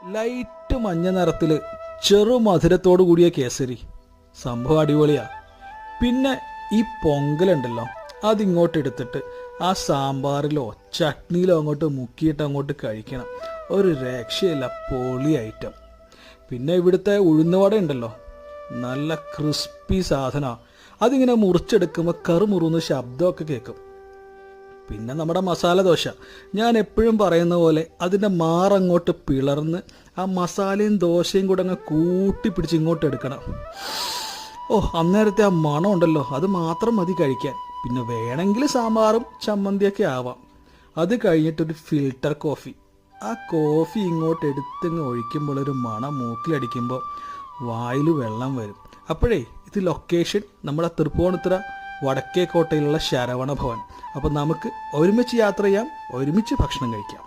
Light മഞ്ഞ നിറത്തിൽ ചെറു മധുരത്തോടു കൂടിയ കേസരി സംഭവം അടിപൊളിയാ. പിന്നെ ഈ പൊങ്കലുണ്ടല്ലോ, അതിങ്ങോട്ട് എടുത്തിട്ട് ആ സാമ്പാറിലോ ചട്നിയിലോ അങ്ങോട്ട് മുക്കിയിട്ട് അങ്ങോട്ട് കഴിക്കണം. ഒരു രക്ഷയില്ല, പൊളി ഐറ്റം. പിന്നെ ഇവിടുത്തെ ഉഴുന്നുവട ഉണ്ടല്ലോ, നല്ല ക്രിസ്പി സാധനമാണ്. അതിങ്ങനെ മുറിച്ചെടുക്കുമ്പോൾ കറുമുറുന്ന് ശബ്ദമൊക്കെ കേൾക്കും. പിന്നെ നമ്മുടെ മസാല ദോശ, ഞാൻ എപ്പോഴും പറയുന്ന പോലെ അതിൻ്റെ മാറങ്ങോട്ട് പിളർന്ന് ആ മസാലയും ദോശയും കൂടെ അങ്ങ് കൂട്ടിപ്പിടിച്ച് ഇങ്ങോട്ട് എടുക്കണം. അന്നേരത്തെ ആ മണം ഉണ്ടല്ലോ, അത് മാത്രം മതി കഴിക്കാൻ. പിന്നെ വേണമെങ്കിൽ സാമ്പാറും ചമ്മന്തിയൊക്കെ ആവാം. അത് കഴിഞ്ഞിട്ടൊരു ഫിൽട്ടർ കോഫി. ആ കോഫി ഇങ്ങോട്ട് എടുത്തിങ്ങ് ഒഴിക്കുമ്പോൾ ഒരു മണം മൂക്കിലടിക്കുമ്പോൾ വായിൽ വെള്ളം വരും. അപ്പോഴേ ഇത് ലൊക്കേഷൻ നമ്മുടെ തൃപ്പൂണിത്തുറ വടക്കേക്കോട്ടയിലുള്ള ശരവണ ഭവൻ. അപ്പോൾ നമുക്ക് ഒരുമിച്ച് യാത്ര ചെയ്യാം, ഒരുമിച്ച് ഭക്ഷണം കഴിക്കാം.